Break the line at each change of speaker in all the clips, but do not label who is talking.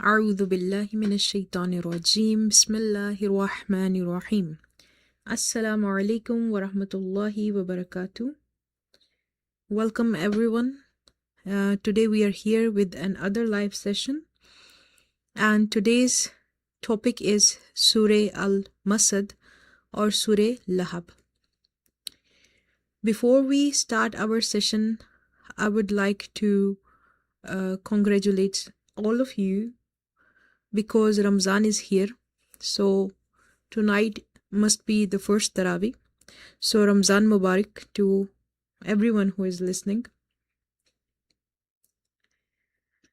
أعوذ بالله من الشيطان الرجيم بسم الله الرحمن الرحيم Assalamu alaikum wa rahmatullahi wa barakatuh. Welcome everyone. Today we are here with another live session, and today's topic is Surah Al-Masad or Surah Lahab. Before we start our session, I would like to congratulate all of you because Ramzan is here. So tonight must be the first Taraweeh. So Ramzan Mubarak to everyone who is listening.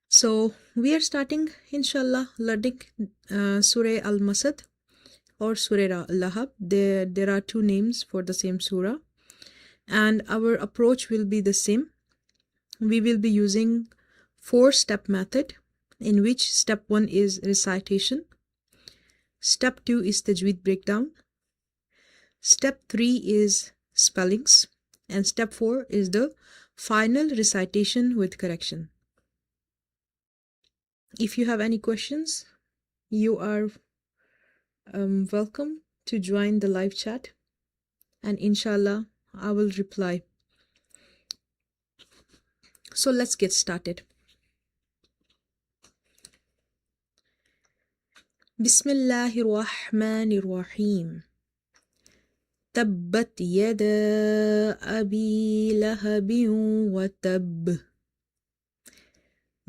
So we are starting, inshallah, learning Surah Al-Masad or Surah Lahab. There are two names for the same surah, and our approach will be the same. We will be using 4-step method, in which step 1 is recitation, step 2 is Tajweed breakdown, step 3 is spellings, and step 4 is the final recitation with correction. If you have any questions, you are welcome to join the live chat, and inshallah I will reply. So let's get started. Bismillahir Rahmanir Rahim. Tabbat yada abi lahabin wa tab.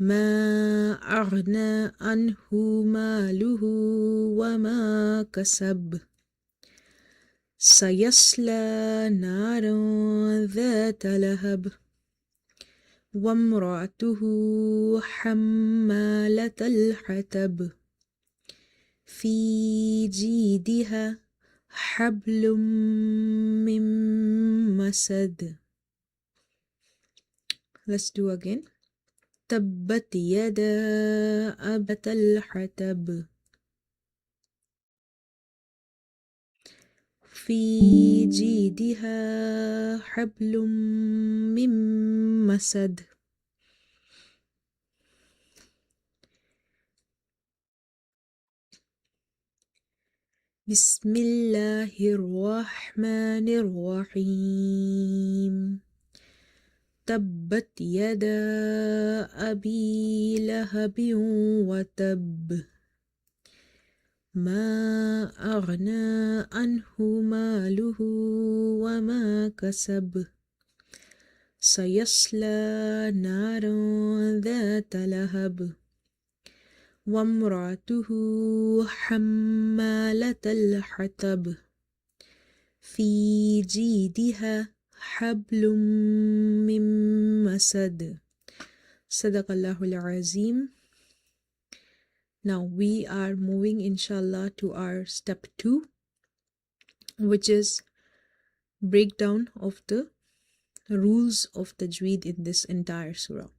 ما أغنى عنه ماله وما كسب سيصلى نارا ذات لهب وامرأته حمالة الحطب في جيدها حبل من مسد. Let's do again. تبت يدا أبت الحطب في جيدها حبل من مسد. بسم الله الرحمن الرحيم. تبت يدا أبي لهب وتب ما أغنى عنه ماله وما كسب سيصلى نارا ذات لهب وامرأته حمالة الحطب في جيدها حبل من مسد. Sadaqallahul Azim. Now we are moving inshallah to our step 2, which is breakdown of the rules of Tajweed in this entire surah.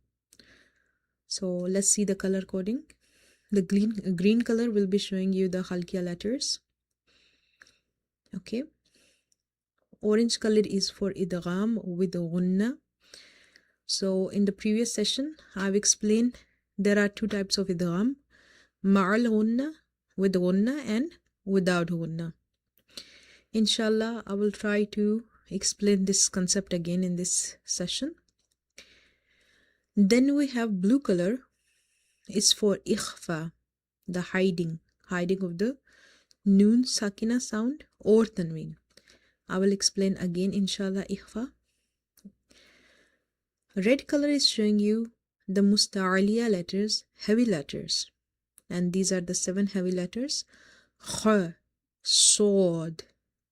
So let's see the color coding. The green color will be showing you the Khalqiya letters. Okay. Orange color is for idgham with gunna. So in the previous session, I've explained there are two types of idgham: ma'al gunna, with gunna, and without gunna. Inshallah, I will try to explain this concept again in this session. Then we have blue color. It's for ikhfa, the hiding of the noon sakina sound or tanween. I will explain again, inshallah, ikhfa. Red color is showing you the musta'aliya letters, heavy letters. And these are the 7 heavy letters: kha, sod,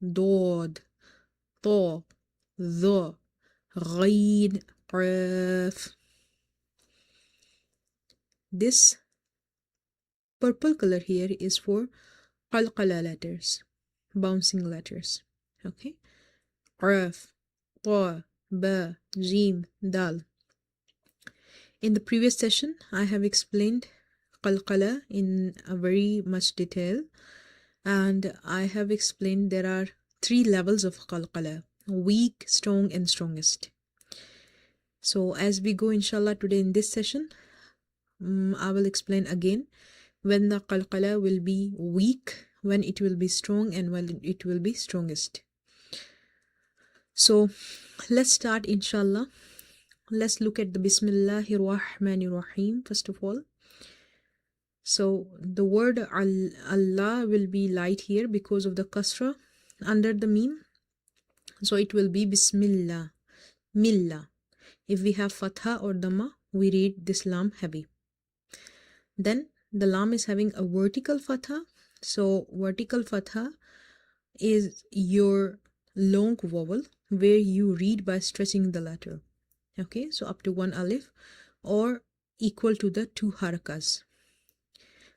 dod, ta, dha, ghain, qaf. This purple color here is for qalqala letters, bouncing letters. Okay, qaf, ta, ba, jim, dal. In the previous session, I have explained qalqala in a very much detail, and I have explained there are 3 levels of qalqala: weak, strong, and strongest. So as we go inshallah today in this session, I will explain again when the qalqala will be weak, when it will be strong, and when it will be strongest. So let's start, inshallah. Let's look at the Bismillahir Rahmanir Rahim first of all. So the word Allah will be light here because of the kasra under the meme. So it will be Bismillah, Millah. If we have fatha or dhamma, we read this lam heavy. Then the lam is having a vertical fatha. So vertical fatha is your long vowel where you read by stretching the letter. Okay, so up to one alif or equal to the two harakas.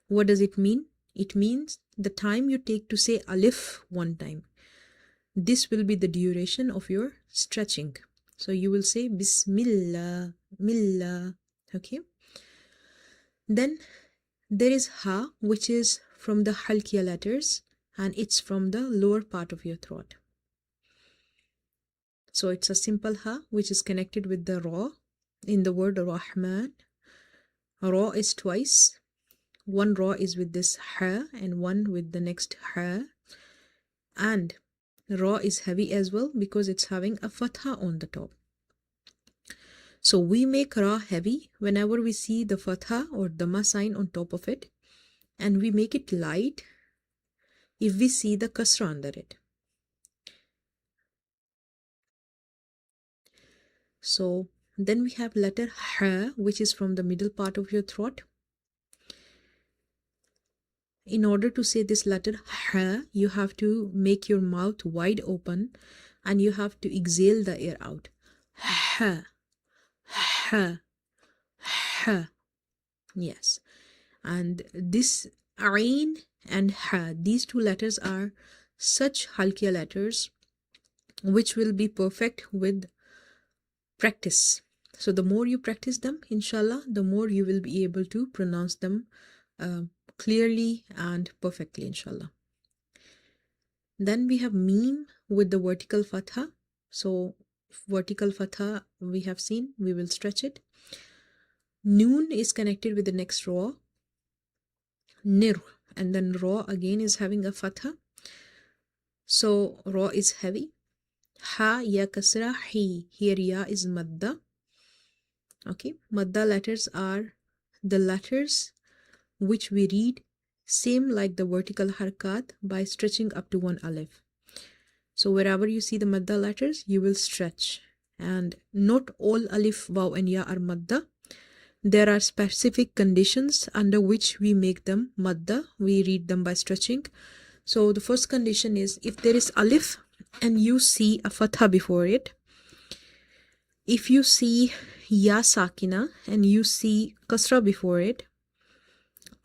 What does it mean? It means the time you take to say alif one time. This will be the duration of your stretching. So you will say Bismillah, Millah. Okay. Then there is ha, which is from the halkiya letters, and it's from the lower part of your throat. So it's a simple ha which is connected with the ra in the word Rahman. Ra is twice. One ra is with this ha and one with the next ha. And ra is heavy as well because it's having a fatha on the top. So we make ra heavy whenever we see the fatha or dhamma sign on top of it, and we make it light if we see the kasra under it. So then we have letter ha, which is from the middle part of your throat. In order to say this letter ha, you have to make your mouth wide open and you have to exhale the air out. Ha, ha, ha. Yes. And this ain and ha, these two letters are such halkiya letters which will be perfect with practice. So the more you practice them, inshallah, the more you will be able to pronounce them clearly and perfectly, inshallah. Then we have meme with the vertical fatha. So vertical fatha we have seen, we will stretch it. Noon is connected with the next ra, nir, and then ra again is having a fatha. So ra is heavy. Ha, ya kasra, hi. Here ya is madda. Okay, madda letters are the letters which we read same like the vertical harakat by stretching up to one alif. So wherever you see the madda letters, you will stretch. And not all alif, waw and ya are madda. There are specific conditions under which we make them madda. We read them by stretching. So the first condition is if there is alif and you see a fatha before it. If you see ya sakina and you see kasra before it.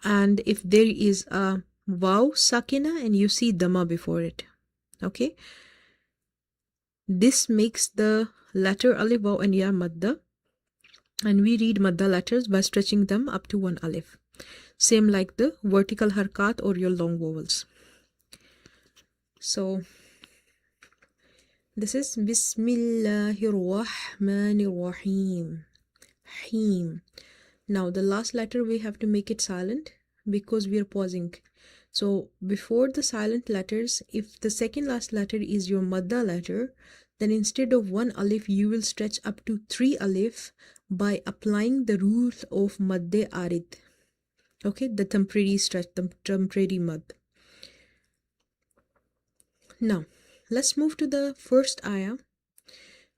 And if there is a waw sakina and you see dhamma before it. Okay. This makes the letter alif, waw and ya madda. And we read madda letters by stretching them up to one alif. Same like the vertical harakat or your long vowels. So this is Bismillahir Rahmanir Rahim. Him. Now the last letter we have to make it silent because we are pausing. So before the silent letters, if the second last letter is your madda letter, then instead of one alif you will stretch up to 3 alif by applying the rule of madde arid. Okay, the temporary stretch, the temporary mad. Now let's move to the first ayah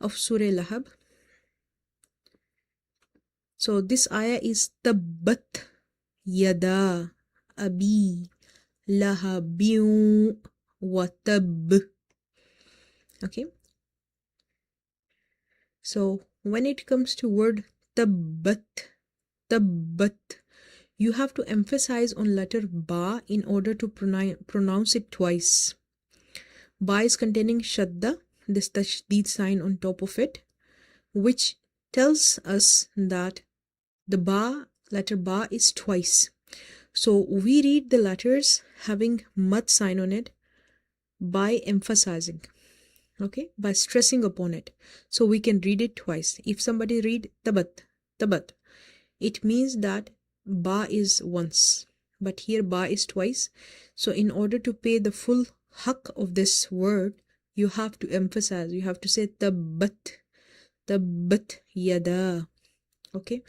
of Surah Lahab. So this ayah is Tabbat Yada Abi Lahabin wa Tab. Okay. So when it comes to word Tabbat, you have to emphasize on letter Ba in order to pronounce it twice. Ba is containing Shadda, this tashdid sign on top of it, which tells us that the ba, letter ba is twice. So we read the letters having mad sign on it by emphasizing, okay, by stressing upon it. So we can read it twice. If somebody read tabat, it means that ba is once. but here ba is twice. So in order to pay the full haq of this word, you have to emphasize, you have to say tabbat yada. Okay,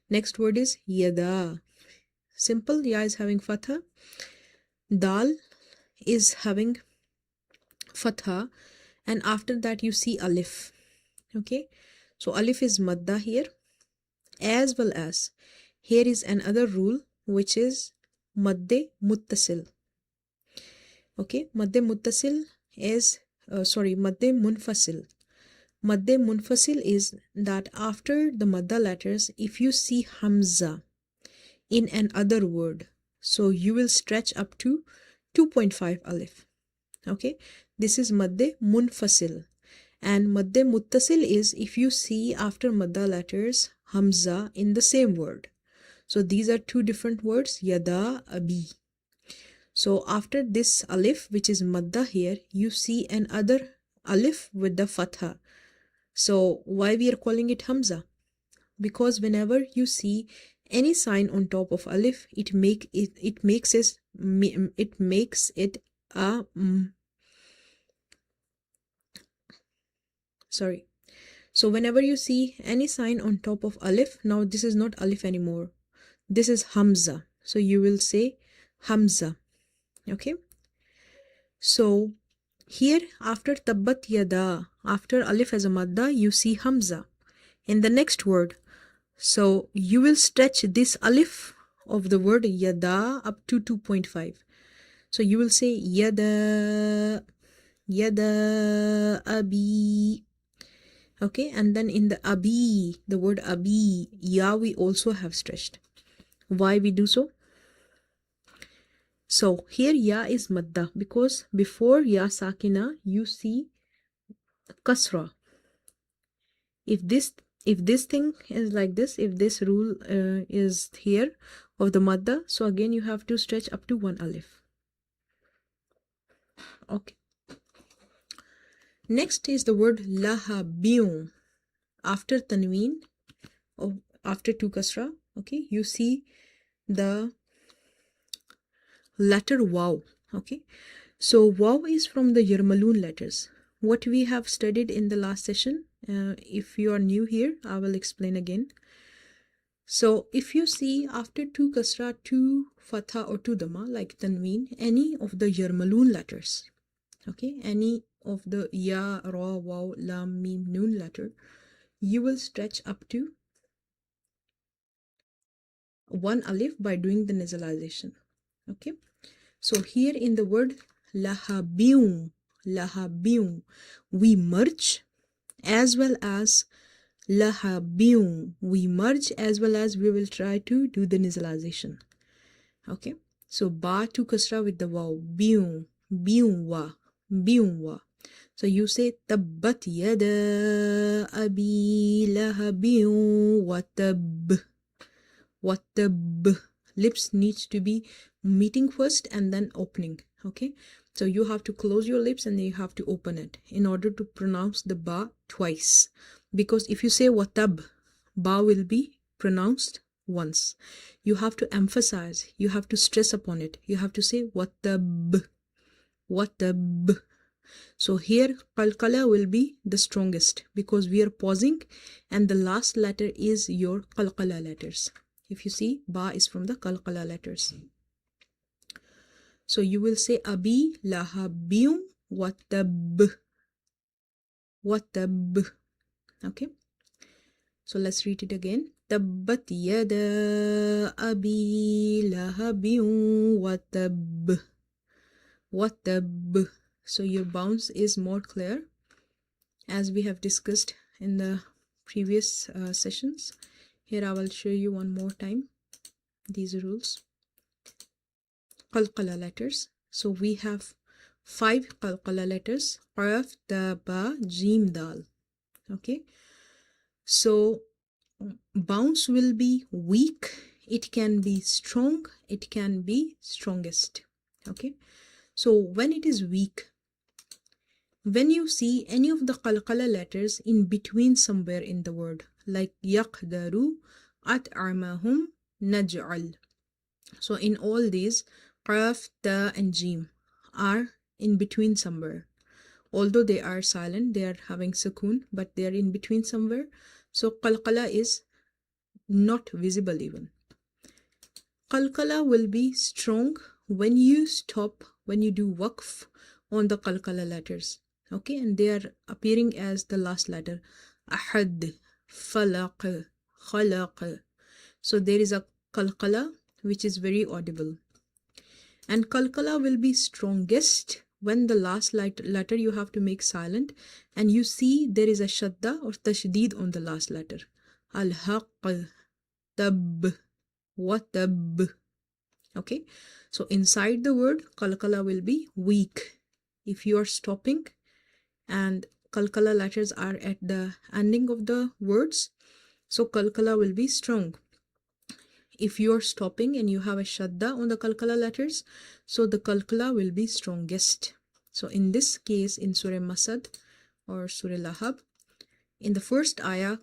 next word is yada. Simple, ya is having fatha, dal is having fatha, and after that you see alif. Okay, so alif is madda here, as well as here is another rule, which is madde muttasil. Okay, madde muttasil is madde munfasil. Madde munfasil is that after the madda letters, if you see hamza in another word, so you will stretch up to 2.5 alif. Okay, this is madde munfasil. And madde muttasil is if you see after madda letters hamza in the same word. So these are two different words, yada, abi. So after this alif, which is madda here, you see another alif with the fatha. So why we are calling it hamza? Because whenever you see any sign on top of alif, it makes it a sorry. So whenever you see any sign on top of alif, now this is not alif anymore. This is hamza. So you will say hamza. Okay. So here after tabbat yada, after alif as a madda, you see hamza in the next word. So you will stretch this alif of the word yada up to 2.5. So you will say yada abi. Okay, and then in the abi, the word abi, ya we also have stretched. Why we do so? So here ya is madda, because before ya sakina you see kasra. If this thing is like this, if this rule is here of the madda, so again you have to stretch up to 1 alif. Okay. Next is the word lahabiyun. After tanween, or after 2 kasra, okay, you see the letter waw. Okay, so waw is from the Yarmalun letters, what we have studied in the last session. If you are new here, I will explain again. So if you see after 2 kasra, 2 fatha or 2 dhamma, like tanween, any of the Yarmalun letters, okay, any of the ya, ra, waw, lam, mim, noon letter, you will stretch up to 1 alif by doing the nasalization. Okay, so here in the word lahabiyun, we merge, as well as lahabiyun, we merge, as well as we will try to do the nasalization. Okay, so ba to kasra with the waw, biyun wa. So you say tabbat yada abi lahabiyun wa tab. Lips needs to be meeting first and then opening. Okay, so you have to close your lips and then you have to open it in order to pronounce the ba twice, because if you say watab, ba will be pronounced once. You have to emphasize, you have to stress upon it, you have to say watab. So here qalqala will be the strongest, because we are pausing and the last letter is your qalqala letters. If you see, ba is from the qalqala letters. So you will say abi lahabiyun watab. Okay, so let's read it again. Tabbat yada abi lahabiyun watab. So your bounce is more clear, as we have discussed in the previous sessions. Here I will show you one more time these rules. Qalqala letters. So we have 5 qalqala letters: qaf, ta, ba, jim, dal. Okay, so bounce will be weak, it can be strong, it can be strongest. Okay, so when it is weak, when you see any of the qalqala letters in between somewhere in the word, like yaqdaru, at'amahum, naj'al. So in all these, qaf, ta and jim are in between somewhere. Although they are silent, they are having sukoon, but they are in between somewhere. So qalqala is not visible even. Qalqala will be strong when you stop, when you do waqf on the qalqala letters. Okay, and they are appearing as the last letter. Ahad, falaq, khalaq. So there is a qalqala which is very audible. And qalqala will be strongest when the last letter you have to make silent and you see there is a shadda or tashdeed on the last letter. Al-haq, tab, watab. Okay, so inside the word qalqala will be weak. If you are stopping and qalqala letters are at the ending of the words, so qalqala will be strong. If you are stopping and you have a shadda on the qalqala letters, so the qalqala will be strongest. So in this case, in Surah Masad or Surah Lahab, in the first ayah,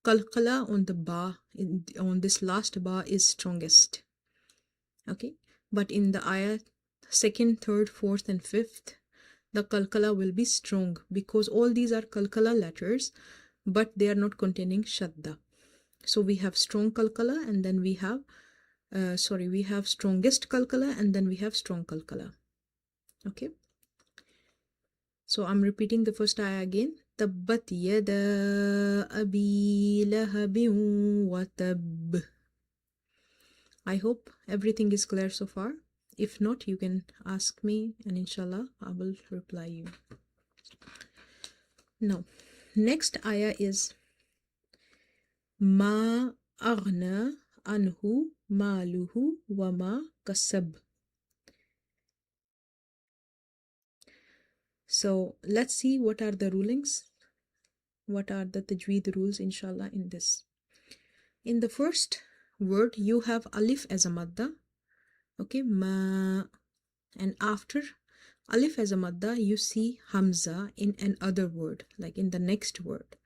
qalqala on the ba, on this last ba is strongest. Okay, but in the ayah second, third, fourth and fifth, the qalqala will be strong because all these are qalqala letters, but they are not containing shadda. So we have strong qalqala and then we have we have strongest qalqala and then we have strong qalqala. Okay, so I'm repeating the first ayah again. Tabbat yada abi lahabin wa tab. I hope everything is clear so far. If not, you can ask me and inshallah I will reply you. Now, next ayah is Ma aghna anhu maluhu wa ma kasab. So let's see what are the rulings, what are the tajweed rules inshallah in this. In the first word you have alif as a madda, okay, ma, and after alif as a madda you see hamza in another word, like in the next word.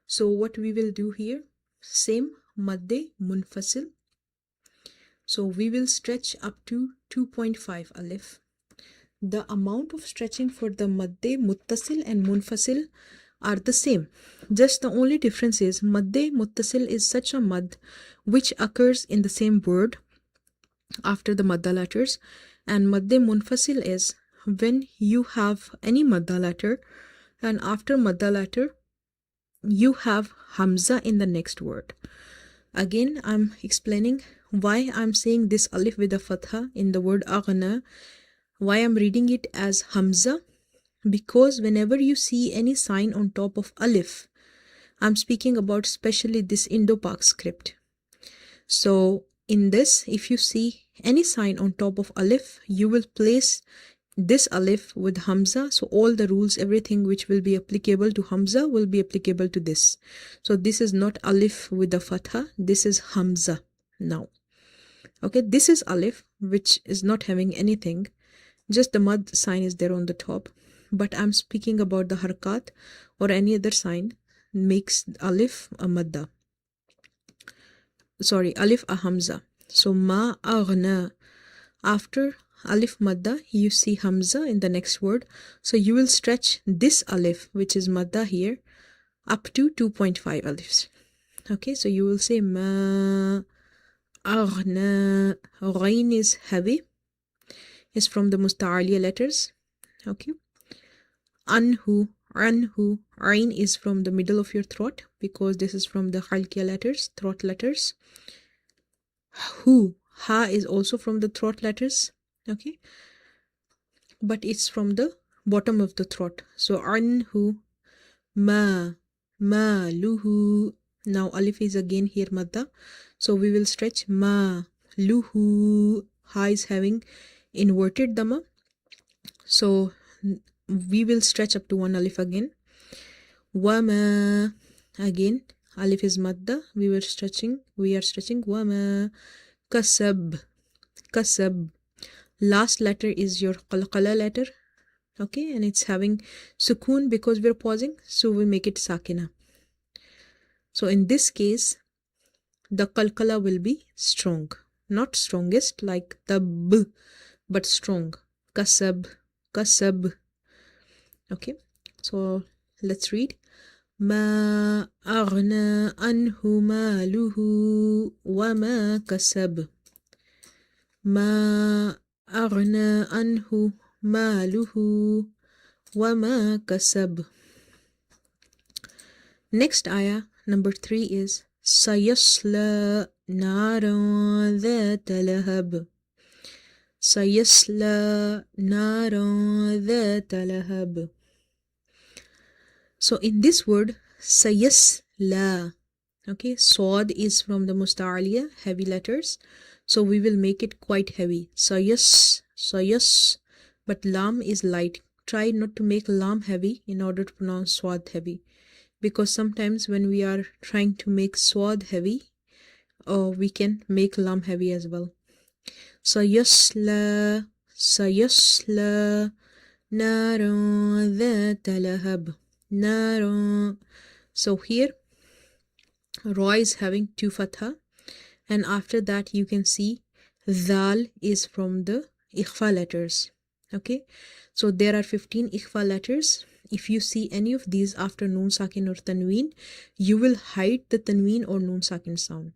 So what we will do here, same madde munfasil. So we will stretch up to 2.5 alif. The amount of stretching for the madde muttasil and munfasil are the same. Just the only difference is madde muttasil is such a mad which occurs in the same word after the madda letters, and madde munfasil is when you have any madda letter and after madda letter you have hamza in the next word. Again, I'm explaining why I'm saying this alif with a fatha in the word aghna, why I'm reading it as hamza, because whenever you see any sign on top of alif, I'm speaking about especially this Indo-Pak script. So in this, if you see any sign on top of alif, you will place this alif with hamza. So all the rules, everything which will be applicable to hamza will be applicable to this. So this is not alif with the fatha, this is hamza now. Okay, this is alif which is not having anything, just the mad sign is there on the top. But I'm speaking about the harkat or any other sign makes alif a madda. Sorry, alif a hamza. So ma aghna, after alif madda you see hamza in the next word, so you will stretch this alif which is madda here up to 2.5 alifs. Okay, so you will say ma aghna. Ghain is heavy, is from the musta'aliya letters. Okay, anhu, ain is from the middle of your throat because this is from the khalqiya letters, throat letters. Hu, ha is also from the throat letters. Okay, but it's from the bottom of the throat. So anhu, ma luhu. Now alif is again here madda, so we will stretch ma luhu. Ha is having inverted dhamma, so we will stretch up to one alif again. Wama, again alif is madda, we are stretching wama. Kasab, last letter is your qalqala letter, okay, and it's having sukoon because we're pausing, so we make it sakina. So in this case the qalqala will be strong. not strongest like the b, but strong. Kasab, kasab. Okay, so let's read. ما أغنى عنه ماله وما كسب. ما أغنى عنه ماله وما كسب. Next ayah, number 3 is سيصلى نارا ذات لهب. سيصلى نارا ذات لهب. So in this word, sayasla, okay, swad is from the musta'aliya, heavy letters. So we will make it quite heavy. Sayas, sayas, but lam is light. Try not to make lam heavy in order to pronounce swad heavy. Because sometimes when we are trying to make swad heavy, we can make lam heavy as well. Sayasla, sayasla, نار ذات لهب. Nara. So here Ra is having 2 fatha, and after that you can see Dal is from the ikhfa letters. Okay, so there are 15 ikhfa letters. If you see any of these after Noon Sakin or Tanween, you will hide the Tanween or Noon Sakin sound.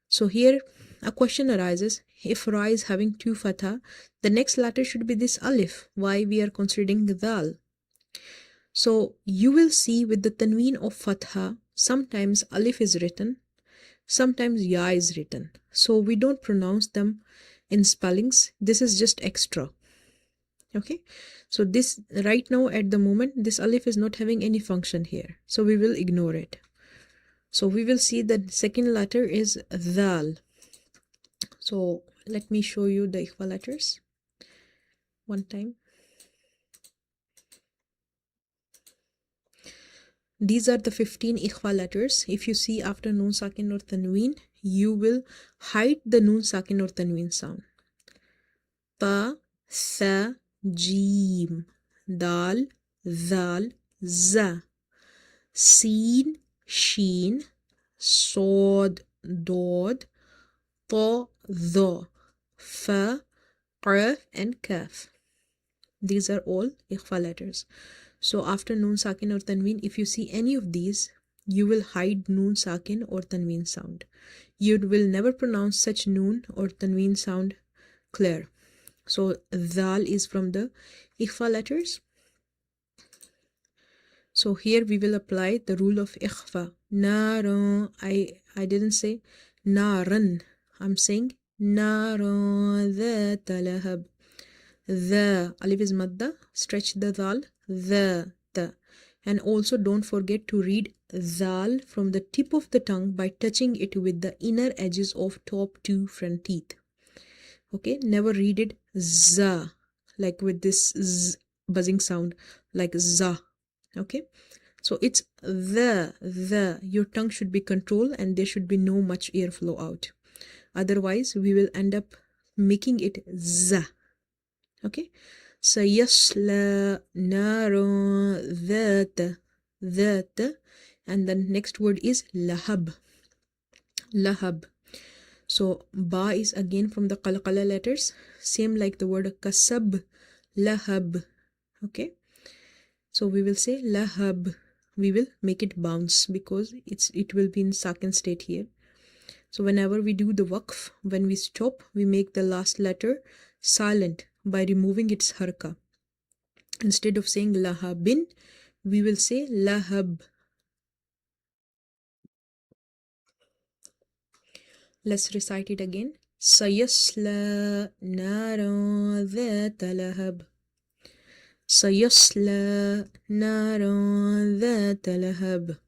So here a question arises, if Ra is having 2 fatha, the next letter should be this Alif. Why we are considering Dal? So you will see with the tanween of fatha, sometimes alif is written, sometimes ya is written. So we don't pronounce them in spellings. This is just extra. Okay, so this right now at the moment, this alif is not having any function here. So we will ignore it. So we will see that second letter is dhal. So let me show you the ikhfa letters one time. These are the 15 ikhfa letters. If you see after Noon Sakin or Tanween, you will hide the Noon Sakin or Tanween sound. Ta, Tha, Jeem, Dal, Zal, Za, Seen, Sheen, Sod, Dod, Ta, Dha, Fa, Qaf, and Kaf. These are all ikhfa letters. So after Noon Sakin or Tanween, if you see any of these, you will hide Noon Sakin or Tanween sound. You will never pronounce such Noon or Tanween sound clear. So Dal is from the ikhfa letters. So here we will apply the rule of ikhfa. Naran. I didn't say naran. I'm saying naran dhata lahab. The alif is madda. Stretch the dal. The. And also don't forget to read zal from the tip of the tongue by touching it with the inner edges of top 2 front teeth. Okay, never read it za, like with this z buzzing sound, like za. Okay, so it's the. Your tongue should be controlled and there should be no much airflow out. Otherwise, we will end up making it za. Okay, سيصلى نارا ذات, and the next word is lahab. Lahab. So ba is again from the qalqala letters, same like the word kasab, lahab. Okay, so we will say lahab. We will make it bounce because it will be in sakin state here. So whenever we do the waqf, when we stop, we make the last letter silent by removing its harka. Instead of saying lahabin, we will say lahab. Let's recite it again. Sayasla nara dhata lahab. Sayasla nara dhata lahab.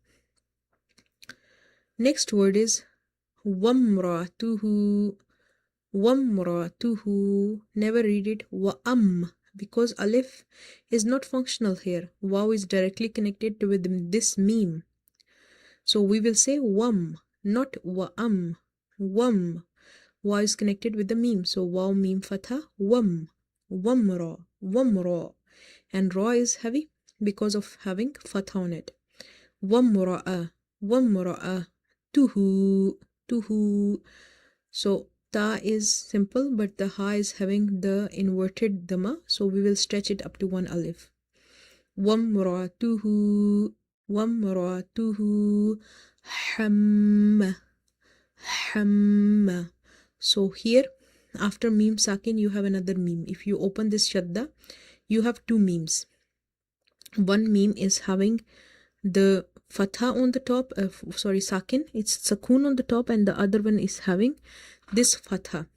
Next word is wamratuhu. Wamratuhu. Never read it wa'am because alif is not functional here. Waw is directly connected with this meme. So we will say wam, not wa'am. Wam. Waw is connected with the meme. So waw meme fatha, wam. Wamra. Wamra. And ra is heavy because of having fatha on it. Wamra'a. Wamra'a. Tuhu. Tuhu. So Ta is simple, but the ha is having the inverted dhamma, so we will stretch it up to one alif. Wamratuhu, wamratuhu, hamma, hamma. So here, after meme sakin, you have another meme. If you open this shadda, you have two memes. One meme is having the fatha on the top, sakin, it's sakun on the top, and the other one is having this fatha.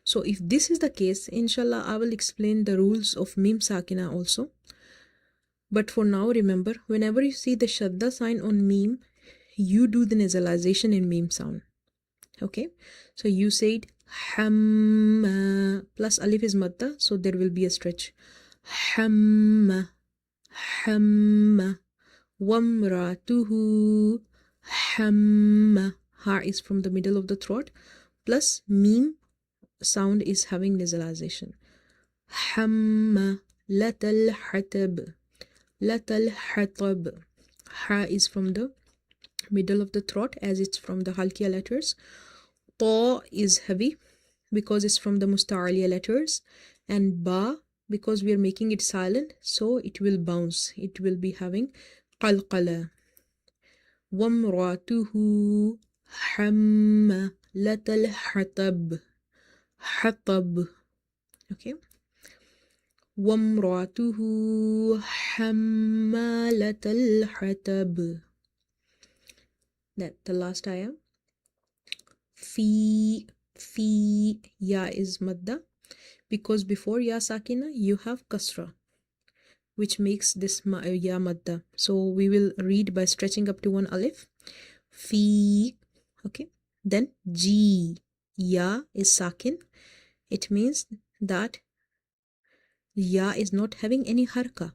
So if this is the case, inshallah, I will explain the rules of meme sakina also. But for now, remember, whenever you see the shadda sign on meme, you do the nasalization in meme sound. Okay, so you said hamma plus alif is madda, so there will be a stretch. Hamma, hamma. Wamratuhu, hamma. Ha is from the middle of the throat, plus meme sound is having nasalization. Hamma, latal hatab, latal hatab. Ha is from the middle of the throat as it's from the halkiya letters. Ta is heavy because it's from the musta'aliya letters, and ba because we are making it silent, so it will bounce. It will be having qalqala. Wamratuhu hammalatal hatab, hatab. Okay. Wamratuhu hammalatal hatab. That the last ayah. Fi, ya is madda, because before ya sakina you have kasra, which makes this ya madda. So we will read by stretching up to one alif. Fi, okay. Then ji, ya is sakin. It means that ya is not having any harka.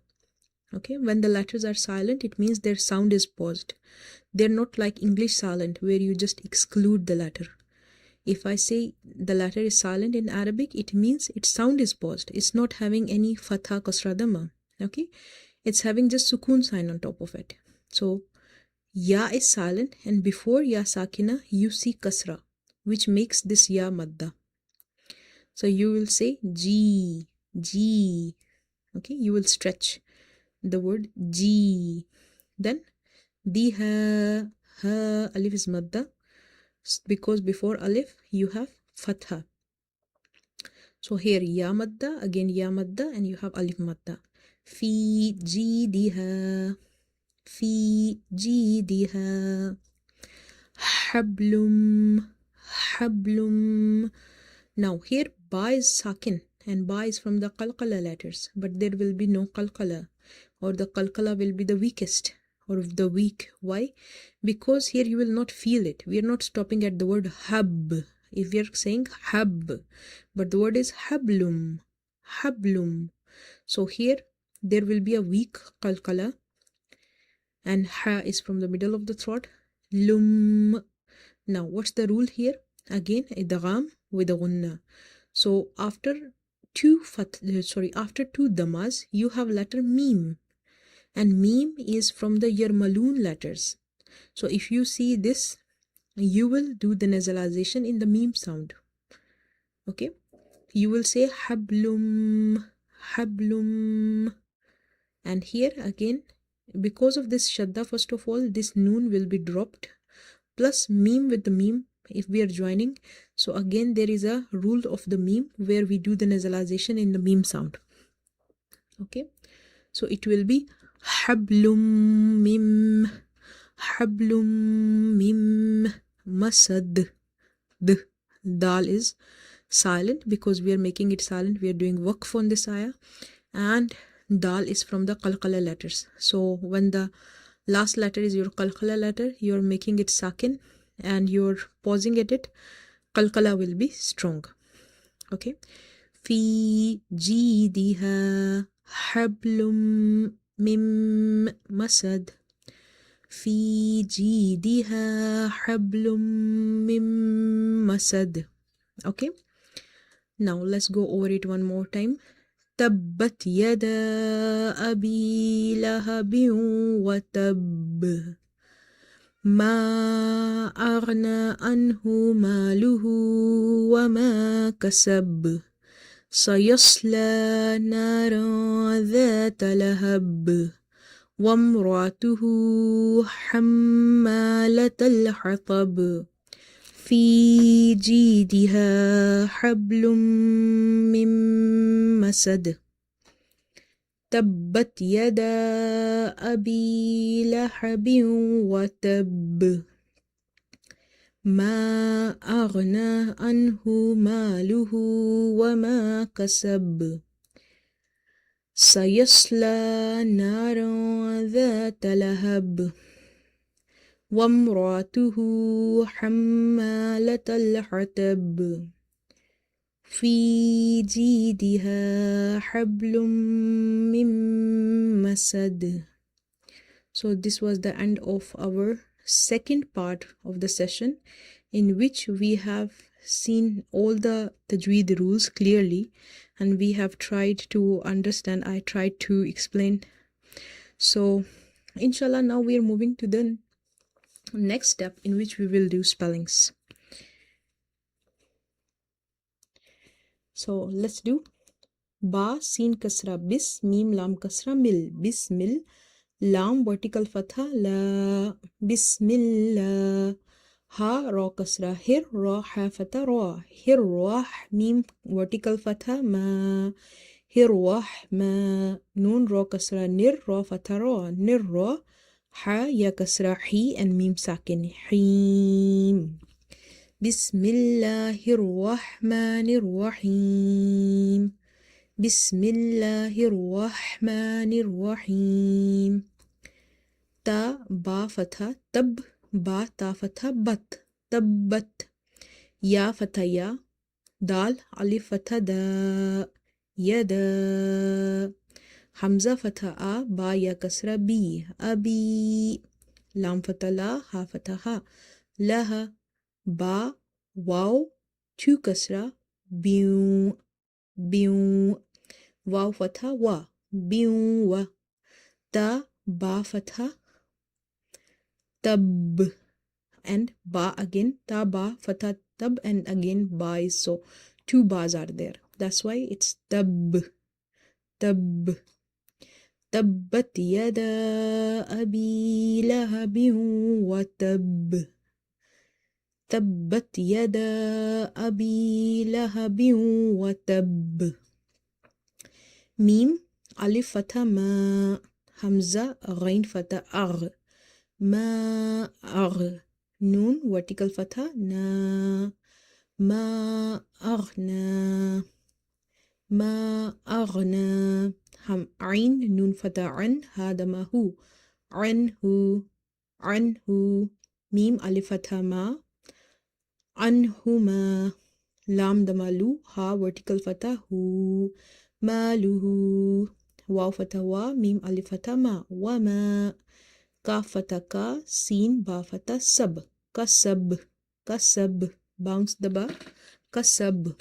Okay, when the letters are silent, it means their sound is paused. They're not like English silent where you just exclude the letter. If I say the letter is silent in Arabic, it means its sound is paused. It's not having any fatha kasra dhamma. Okay, it's having just sukun sign on top of it. So ya is silent, and before ya sakina you see kasra, which makes this ya madda. So you will say ji, ji. Okay, you will stretch the word ji. Then diha, ha, alif is madda, because before alif you have fatha. So here ya madda, again ya madda, and you have alif madda. Fi jidiha, fi jidiha. Hablum, hablum. Now here ba is sakin, and ba is from the qalqala letters, but there will be no qalqala, or the qalqala will be the weakest, or the weak. Why? Because here you will not feel it. We are not stopping at the word hab. If we are saying hab, but the word is hablum, hablum. So here there will be a weak qalqala, and ha is from the middle of the throat. Lum. Now what's the rule here? Again, idgham with a gunna. So after two dhammas, you have letter meme, and meme is from the yarmalun letters. So if you see this, you will do the nasalization in the meme sound. Okay, you will say hablum, hablum. And here again, because of this shadda, first of all, this noon will be dropped, plus meme with the meme if we are joining. So again, there is a rule of the meme where we do the nasalization in the meme sound. Okay, so it will be hablum mim, hablum mim, masad. The dal is silent because we are making it silent. We are doing waqf on this ayah, and dal is from the qalqala letters. So when the last letter is your qalqala letter, you are making it sakin, and you're pausing at it. Qalqala will be strong. Okay, fi jidiha hablum mim masad. Fi jidiha hablum mim masad. Okay, now let's go over it one more time. Tabbat yada abi lahabin wa tab. ما أغنى عنه ماله وما كسب سيصلى نارا ذات لهب وامرأته حمالة الحطب في جيدها حبل من مسد تبت يدا أبي لهب وتب ما أغنى عنه ماله وما كسب سيصلى نارا ذات لهب وامرأته حمالة الحطب في جيدها حبل من مسد. So this was the end of our second part of the session, in which we have seen all the Tajweed rules clearly, and we have tried to understand. I tried to explain. So inshallah, now we are moving to the next step, in which we will do spellings. So let's do ba sin kasra bis, mim lam kasra mil, bismil, lam vertical fatha la, bismillah, ha ra kasra hir, ra ha fatha ra, hirwah, mim vertical fatha ma, hirwah ma, nun ra kasra nir, ra fatha ra, nirra, ha ya kasra hi, and mim sakin him. Bismillahirrahmanirrahim. Bismillahirrahmanirrahim. Ta ba fatha tab, ba ta fatha bat, tabbat. Ya fatha ya, dal alif fatha da, yada. Hamza fatha a, ba ya kasra bi, abi. Lam fatha la, ha fatha ha, laha. Ba waw tu kasra biu, biu. Waw fatha wa, biu wa. Ta ba fatha tab, and ba again, ta ba fatha tab, and again ba is, so two bas are there, that's why it's tab, tab. Tabbat yada abi lahabin wa tab. تبت يدا أبي لهب وتب. ميم ألف فتح ما، همزة غين فتح أغ، ما أغ. نون vertical فتح نا، ما أغنى، ما أغنى. هم عين نون فتح عن، هذا ما هو، عنه، عنه. ميم ألف فتح ما، عنهما. لام دمالو، ها vertical fatha hu، maluhu. واو fatha wa، mim alif fatha ma، wama. Kaf fatha ka, sin ba fatha sab, kasab, kasab. Bounce the ba, kasab.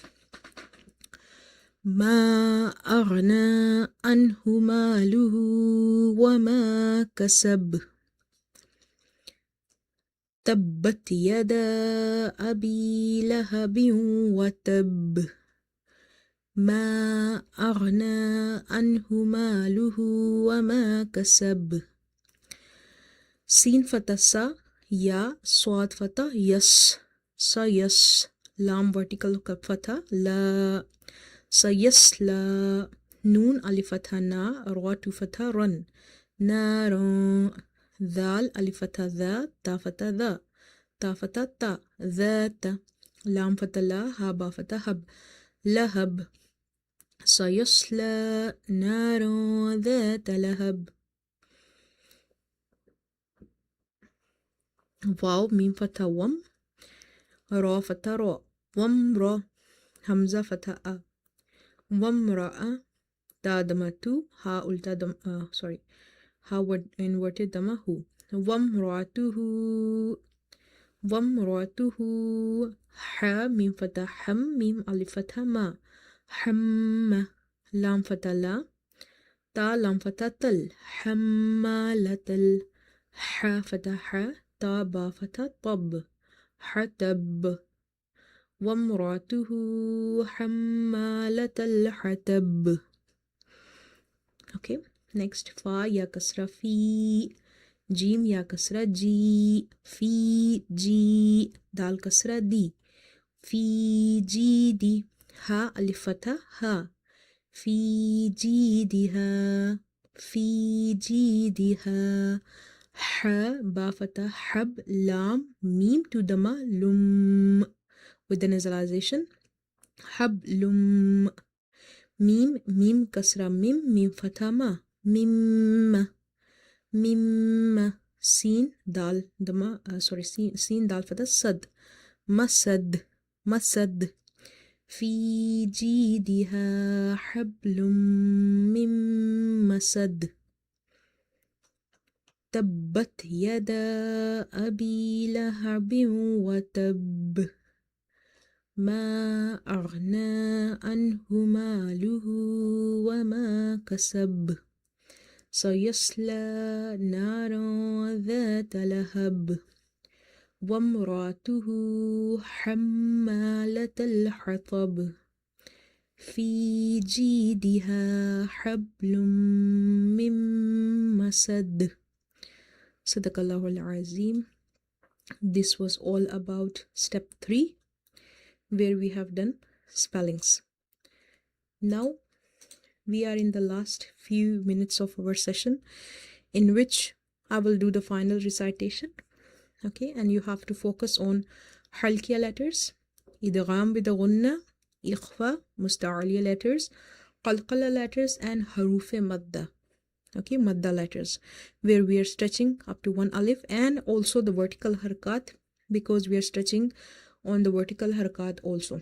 ما أغنى عنه ماله وما كسب تبت يدا أبي لهب وتب. ما أغنى عنه ماله وما كسب. سين فتح سا، يا صاد فتح يس، سيس. لام vertical فتح لا، سيسلا. نون ألف فتح نا، را فتح رن، نار. ذال ألف فتح ذا، تا فتح ذا، تا فتح تا، ذات. لام فتح لا، ها با فتح هب، لهب. سيصلى نارا ذات لهب. واو ميم فتح وم، را فتح را، ومرا. همزة فتح أ، وامرأة. تا دمتو، ها ألتا دم sorry، ها inverted دم هو. وامرأته، وامرأته. ح ميم فتح حم، ميم ألف فتح ما، حم. لام فتح لا، تا لام فتح تل، حمالة ال. ح فتح ح، تا با فتح طب حتب وامرأته حمالة الحطب. Okay, next fa ya kasra fi, jim ya kasra ji, fi ji, dal kasra di, fi ji di, ha alif fatha ha, fi jidiha, fi jidiha, ha ba fatha hab, lam mim to dama lum with the nasalization hablum, mim kasra mim fatha ma mim, sin dal dama sin dal fatha sad, masad, fi jidiha hablum min masad. تبت يدا أبي لهب وتب ما أغنى عنه ماله وما كسب سيصلى نارا ذات لهب وامرأته حمالة الحطب في جيدها حبل من مسد. Sadaqallahul Azim. This was all about step 3, where we have done spellings. Now we are in the last few minutes of our session, in which I will do the final recitation. Okay, and you have to focus on halqiya letters, idgham with gunna, ikhfa, musta'aliya letters, qalqala letters, and haruf madda. Okay, madda letters, where we are stretching up to one alif, and also the vertical harakat, because we are stretching on the vertical harakat also.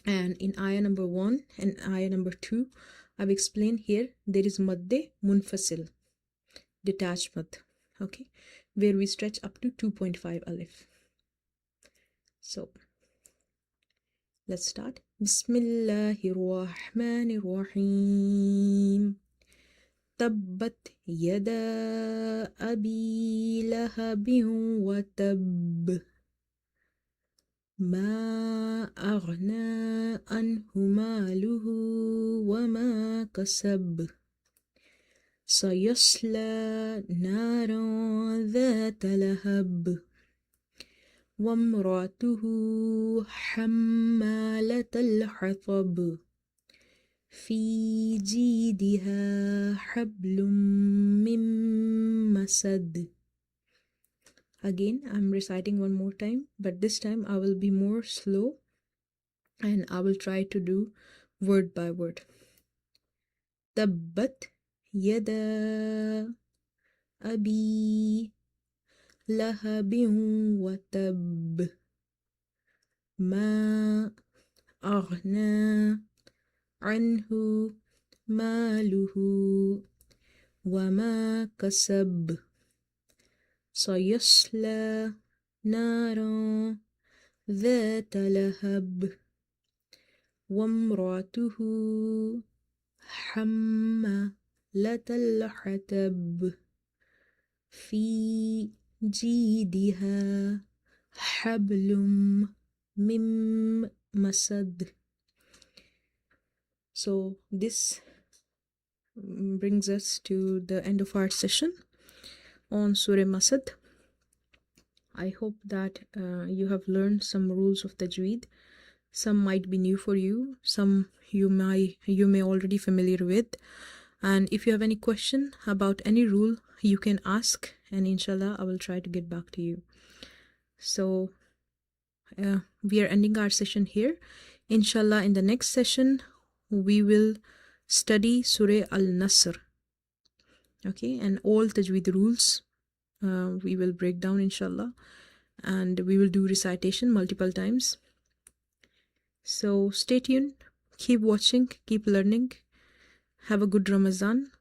And in ayah number 1 and ayah number 2, I've explained here there is madde munfasil, detached mad, okay, where we stretch up to 2.5 alif. So let's start. Bismillahir Rahmanir Rahim. تبت يدا أبي لهب وتب ما أغنى عنه ماله وما كسب سيصلى نارا ذات لهب وامرأته حمالة الحطب في جيدها حبل من مسد. Again, I'm reciting one more time, but this time I will be more slow and I will try to do word by word. تبت يدا أبي لهب وتب ما أغنى عنه ماله وما كسب سيصلى نارا ذات لهب وامرأته حمالة الحطب في جيدها حبل من مسد. So this brings us to the end of our session on Surah Masad. I hope that you have learned some rules of Tajweed. Some might be new for you, some you may already familiar with. And if you have any question about any rule, you can ask, and inshallah I will try to get back to you. So we are ending our session here. Inshallah, in the next session we will study Surah Al-Nasr. Okay, and all Tajweed rules we will break down inshallah, and we will do recitation multiple times. So stay tuned, keep watching, keep learning. Have a good Ramadan,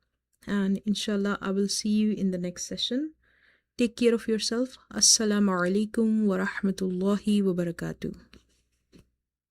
and inshallah I will see you in the next session. Take care of yourself. Assalamu alaikum wa rahmatullahi wa barakatuh.